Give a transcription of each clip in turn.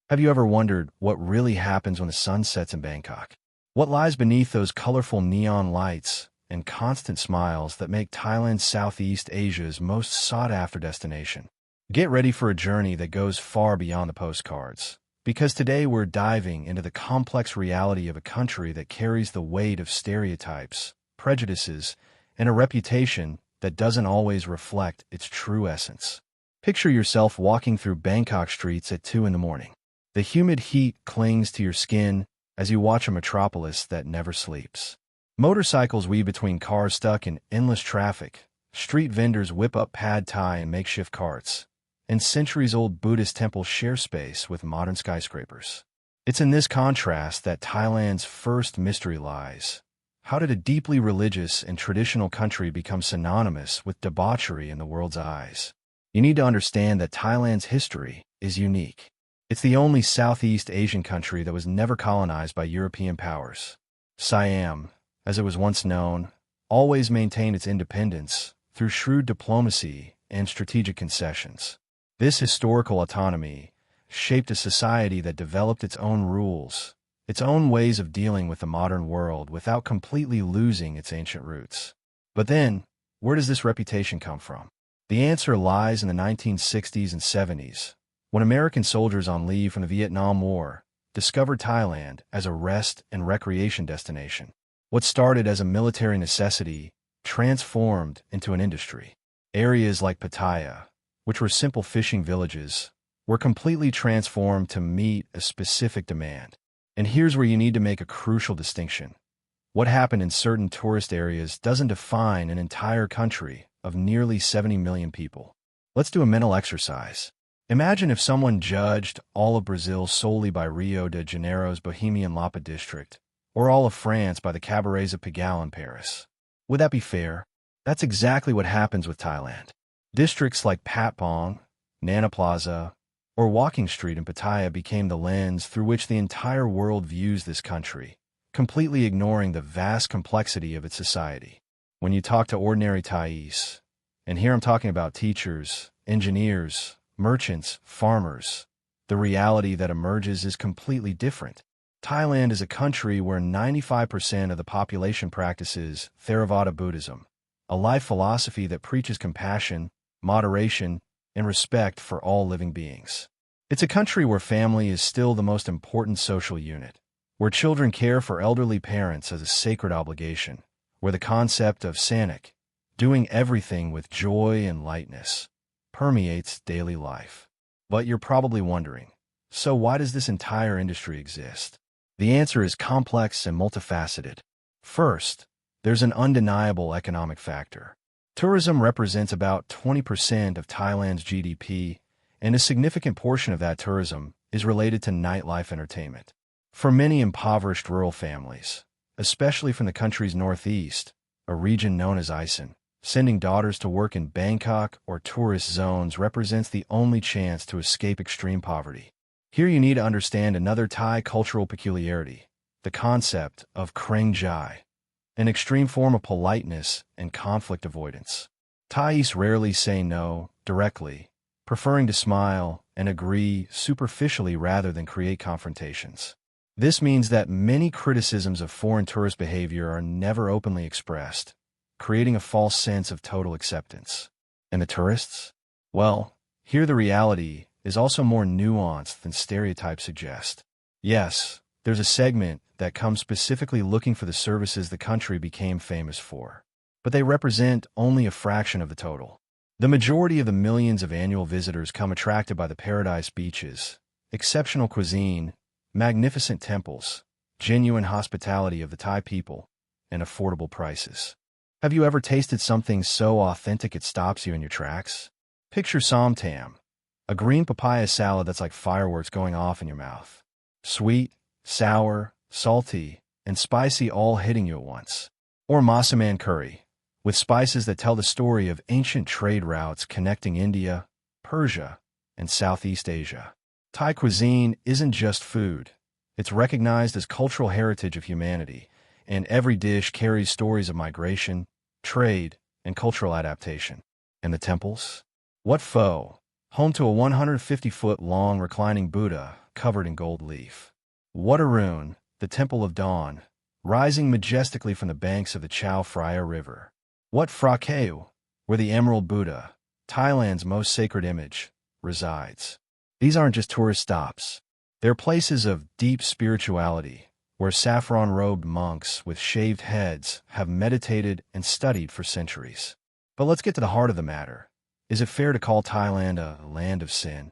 Have you ever wondered what really happens when the sun sets in Bangkok? What lies beneath those colorful neon lights and constant smiles that make Thailand Southeast Asia's most sought-after destination? Get ready for a journey that goes far beyond the postcards, because today we're diving into the complex reality of a country that carries the weight of stereotypes, prejudices, and a reputation that doesn't always reflect its true essence. Picture yourself walking through Bangkok streets at 2 in the morning. The humid heat clings to your skin as you watch a metropolis that never sleeps. Motorcycles weave between cars stuck in endless traffic, street vendors whip up pad thai and makeshift carts, and centuries-old Buddhist temples share space with modern skyscrapers. It's in this contrast that Thailand's first mystery lies. How did a deeply religious and traditional country become synonymous with debauchery in the world's eyes? You need to understand that Thailand's history is unique. It's the only Southeast Asian country that was never colonized by European powers. Siam, as it was once known, always maintained its independence through shrewd diplomacy and strategic concessions. This historical autonomy shaped a society that developed its own rules, its own ways of dealing with the modern world without completely losing its ancient roots. But then, where does this reputation come from? The answer lies in the 1960s and 70s, when American soldiers on leave from the Vietnam War discovered Thailand as a rest and recreation destination. What started as a military necessity transformed into an industry. Areas like Pattaya, which were simple fishing villages, were completely transformed to meet a specific demand. And here's where you need to make a crucial distinction. What happened in certain tourist areas doesn't define an entire country of nearly 70 million people. Let's do a mental exercise. Imagine if someone judged all of Brazil solely by Rio de Janeiro's Bohemian Lapa district, or all of France by the cabarets of Pigalle in Paris. Would that be fair? That's exactly what happens with Thailand. Districts like Patpong, Nana Plaza, or Walking Street in Pattaya became the lens through which the entire world views this country, completely ignoring the vast complexity of its society. When you talk to ordinary Thais, and here I'm talking about teachers, engineers, merchants, farmers, the reality that emerges is completely different. Thailand is a country where 95% of the population practices Theravada Buddhism, a life philosophy that preaches compassion, moderation, and respect for all living beings. It's a country where family is still the most important social unit, where children care for elderly parents as a sacred obligation, where the concept of sanik, doing everything with joy and lightness, permeates daily life. But you're probably wondering, so why does this entire industry exist? The answer is complex and multifaceted. First, there's an undeniable economic factor. Tourism represents about 20% of Thailand's GDP, and a significant portion of that tourism is related to nightlife entertainment. For many impoverished rural families, especially from the country's northeast, a region known as Isan, sending daughters to work in Bangkok or tourist zones represents the only chance to escape extreme poverty. Here you need to understand another Thai cultural peculiarity, the concept of kreng jai, an extreme form of politeness and conflict avoidance. Thais rarely say no directly, preferring to smile and agree superficially rather than create confrontations. This means that many criticisms of foreign tourist behavior are never openly expressed, creating a false sense of total acceptance. And the tourists? Well, here the reality is also more nuanced than stereotypes suggest. Yes, there's a segment that comes specifically looking for the services the country became famous for, but they represent only a fraction of the total. The majority of the millions of annual visitors come attracted by the paradise beaches, exceptional cuisine, magnificent temples, genuine hospitality of the Thai people, and affordable prices. Have you ever tasted something so authentic it stops you in your tracks? Picture Somtam, a green papaya salad that's like fireworks going off in your mouth. Sweet, sour, salty, and spicy all hitting you at once. Or Masaman curry, with spices that tell the story of ancient trade routes connecting India, Persia, and Southeast Asia. Thai cuisine isn't just food. It's recognized as cultural heritage of humanity, and every dish carries stories of migration, trade, and cultural adaptation. And the temples? What pho, home to a 150-foot-long reclining Buddha covered in gold leaf. Wat Arun, the Temple of Dawn, rising majestically from the banks of the Chao Phraya River. Wat Phra Kaew, where the Emerald Buddha, Thailand's most sacred image, resides. These aren't just tourist stops. They're places of deep spirituality, where saffron-robed monks with shaved heads have meditated and studied for centuries. But let's get to the heart of the matter. Is it fair to call Thailand a land of sin?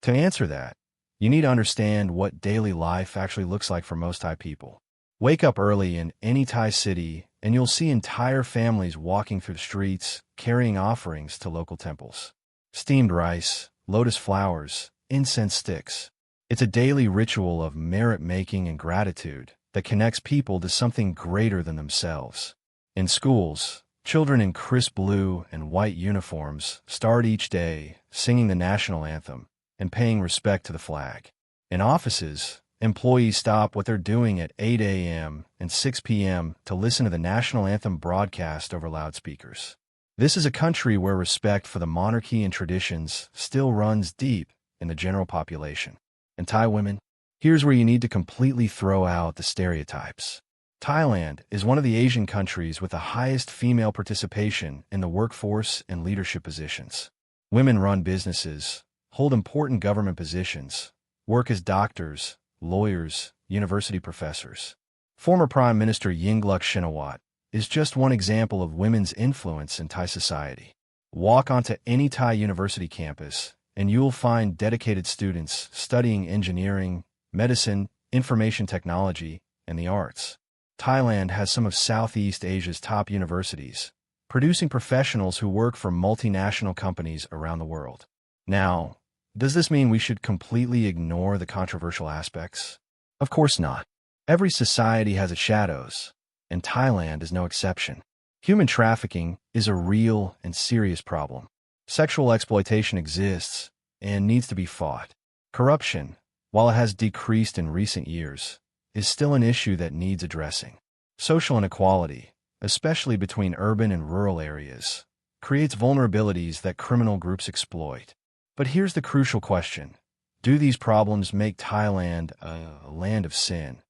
To answer that, you need to understand what daily life actually looks like for most Thai people. Wake up early in any Thai city, and you'll see entire families walking through the streets, carrying offerings to local temples. Steamed rice, lotus flowers, incense sticks. It's a daily ritual of merit-making and gratitude that connects people to something greater than themselves. In schools, children in crisp blue and white uniforms start each day singing the national anthem and paying respect to the flag. In offices, employees stop what they're doing at 8 a.m. and 6 p.m. to listen to the national anthem broadcast over loudspeakers. This is a country where respect for the monarchy and traditions still runs deep in the general population. And Thai women? Here's where you need to completely throw out the stereotypes. Thailand is one of the Asian countries with the highest female participation in the workforce and leadership positions. Women run businesses, hold important government positions, work as doctors, lawyers, university professors. Former Prime Minister Yingluck Shinawatra is just one example of women's influence in Thai society. Walk onto any Thai university campus, and you'll find dedicated students studying engineering, medicine, information technology, and the arts. Thailand has some of Southeast Asia's top universities, producing professionals who work for multinational companies around the world. Now, does this mean we should completely ignore the controversial aspects? Of course not. Every society has its shadows, and Thailand is no exception. Human trafficking is a real and serious problem. Sexual exploitation exists and needs to be fought. Corruption, while it has decreased in recent years, is still an issue that needs addressing. Social inequality, especially between urban and rural areas, creates vulnerabilities that criminal groups exploit. But here's the crucial question. Do these problems make Thailand a land of sin?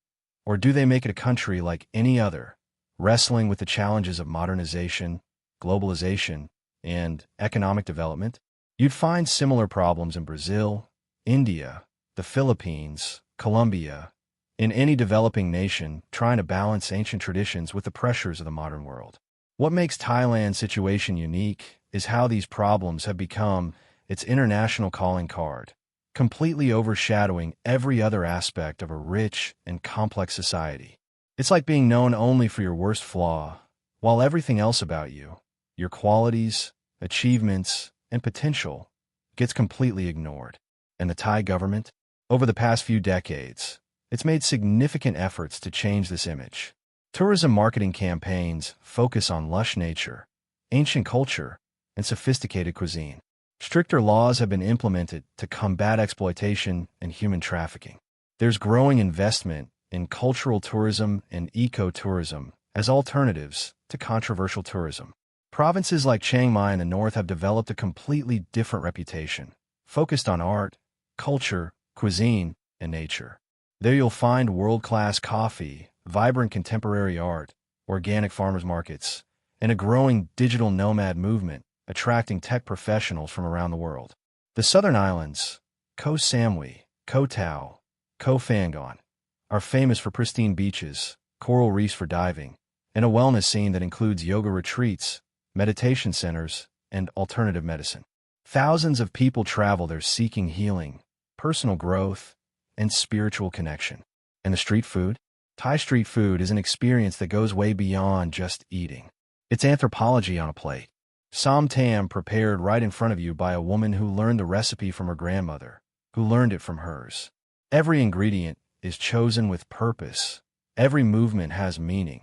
Or do they make it a country like any other, wrestling with the challenges of modernization, globalization, and economic development? You'd find similar problems in Brazil, India, the Philippines, Colombia, in any developing nation trying to balance ancient traditions with the pressures of the modern world. What makes Thailand's situation unique is how these problems have become its international calling card, completely overshadowing every other aspect of a rich and complex society. It's like being known only for your worst flaw, while everything else about you, your qualities, achievements, and potential, gets completely ignored. And the Thai government? Over the past few decades, it's made significant efforts to change this image. Tourism marketing campaigns focus on lush nature, ancient culture, and sophisticated cuisine. Stricter laws have been implemented to combat exploitation and human trafficking. There's growing investment in cultural tourism and eco-tourism as alternatives to controversial tourism. Provinces like Chiang Mai in the north have developed a completely different reputation, focused on art, culture, cuisine, and nature. There you'll find world-class coffee, vibrant contemporary art, organic farmers markets, and a growing digital nomad movement attracting tech professionals from around the world. The southern islands, Koh Samui, Koh Tao, Koh Phangan, are famous for pristine beaches, coral reefs for diving, and a wellness scene that includes yoga retreats, meditation centers, and alternative medicine. Thousands of people travel there seeking healing, personal growth, and spiritual connection. And the street food? Thai street food is an experience that goes way beyond just eating. It's anthropology on a plate. Som tam prepared right in front of you by a woman who learned the recipe from her grandmother, who learned it from hers. Every ingredient is chosen with purpose. Every movement has meaning.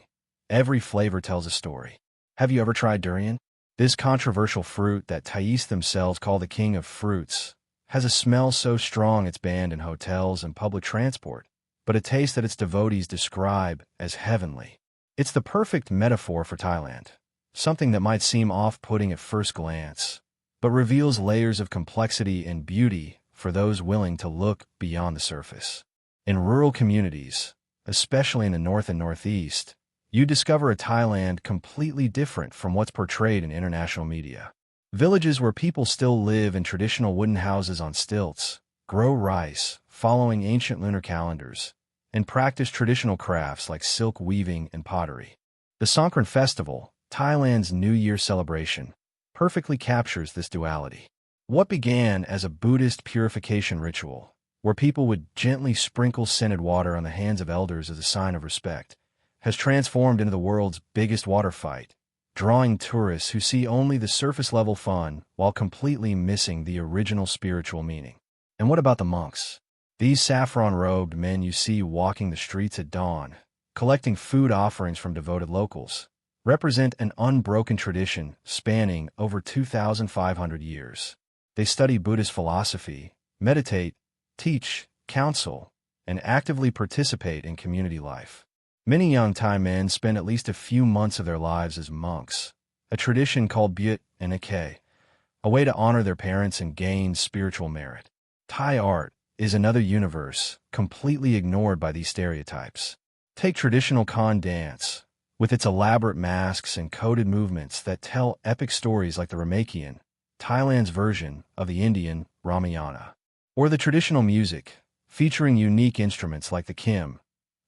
Every flavor tells a story. Have you ever tried durian? This controversial fruit that Thais themselves call the king of fruits has a smell so strong it's banned in hotels and public transport, but a taste that its devotees describe as heavenly. It's the perfect metaphor for Thailand. Something that might seem off-putting at first glance, but reveals layers of complexity and beauty for those willing to look beyond the surface. In rural communities, especially in the north and northeast, you discover a Thailand completely different from what's portrayed in international media. Villages where people still live in traditional wooden houses on stilts, grow rice, following ancient lunar calendars, and practice traditional crafts like silk weaving and pottery. The Songkran Festival, Thailand's New Year celebration, perfectly captures this duality. What began as a Buddhist purification ritual, where people would gently sprinkle scented water on the hands of elders as a sign of respect, has transformed into the world's biggest water fight, drawing tourists who see only the surface-level fun while completely missing the original spiritual meaning. And what about the monks? These saffron-robed men you see walking the streets at dawn, collecting food offerings from devoted locals, represent an unbroken tradition spanning over 2,500 years. They study Buddhist philosophy, meditate, teach, counsel, and actively participate in community life. Many young Thai men spend at least a few months of their lives as monks, a tradition called Byut and Ake, a way to honor their parents and gain spiritual merit. Thai art is another universe completely ignored by these stereotypes. Take traditional Khan dance, with its elaborate masks and coded movements that tell epic stories like the Ramakian, Thailand's version of the Indian Ramayana. Or the traditional music, featuring unique instruments like the kim,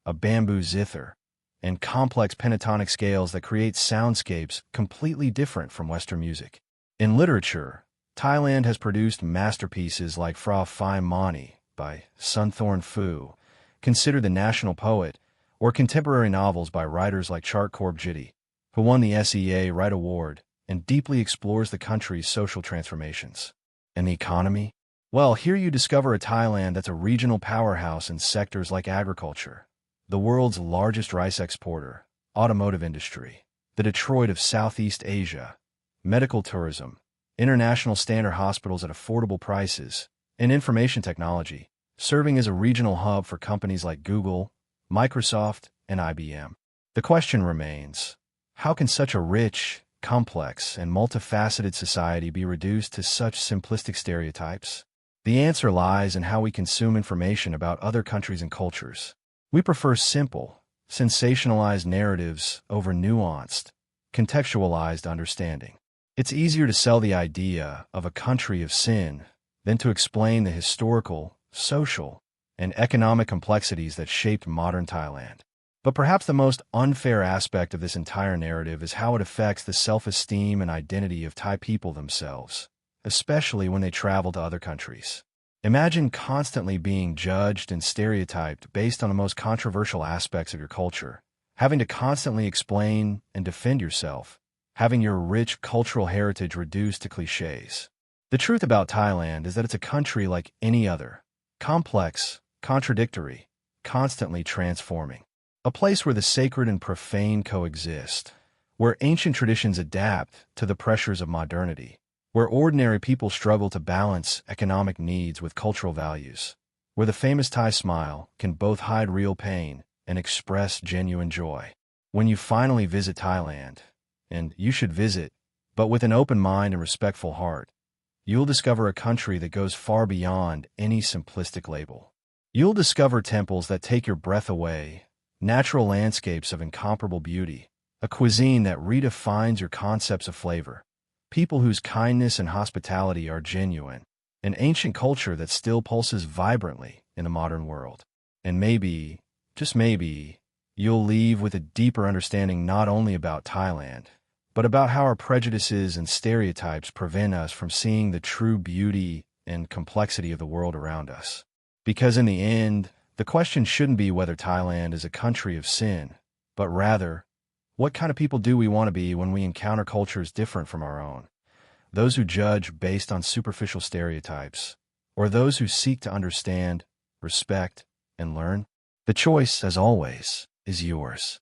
a bamboo zither, and complex pentatonic scales that create soundscapes completely different from Western music. In literature, Thailand has produced masterpieces like Phra Phai Mani by Sunthorn Phu, considered the national poet, or contemporary novels by writers like Chart Korb Jiti, who won the SEA Write Award and deeply explores the country's social transformations. And the economy? Well, here you discover a Thailand that's a regional powerhouse in sectors like agriculture, the world's largest rice exporter, automotive industry, the Detroit of Southeast Asia, medical tourism, international standard hospitals at affordable prices, and information technology, serving as a regional hub for companies like Google, Microsoft, and IBM. The question remains, how can such a rich, complex, and multifaceted society be reduced to such simplistic stereotypes? The answer lies in how we consume information about other countries and cultures. We prefer simple, sensationalized narratives over nuanced, contextualized understanding. It's easier to sell the idea of a country of sin than to explain the historical, social, and economic complexities that shaped modern Thailand. But perhaps the most unfair aspect of this entire narrative is how it affects the self-esteem and identity of Thai people themselves, especially when they travel to other countries. Imagine constantly being judged and stereotyped based on the most controversial aspects of your culture, having to constantly explain and defend yourself, having your rich cultural heritage reduced to cliches. The truth about Thailand is that it's a country like any other, complex, contradictory, constantly transforming. A place where the sacred and profane coexist, where ancient traditions adapt to the pressures of modernity, where ordinary people struggle to balance economic needs with cultural values, where the famous Thai smile can both hide real pain and express genuine joy. When you finally visit Thailand, and you should visit, but with an open mind and respectful heart, you'll discover a country that goes far beyond any simplistic label. You'll discover temples that take your breath away, natural landscapes of incomparable beauty, a cuisine that redefines your concepts of flavor, people whose kindness and hospitality are genuine, an ancient culture that still pulses vibrantly in the modern world. And maybe, just maybe, you'll leave with a deeper understanding not only about Thailand, but about how our prejudices and stereotypes prevent us from seeing the true beauty and complexity of the world around us. Because in the end, the question shouldn't be whether Thailand is a country of sin, but rather, what kind of people do we want to be when we encounter cultures different from our own? Those who judge based on superficial stereotypes, or those who seek to understand, respect, and learn? The choice, as always, is yours.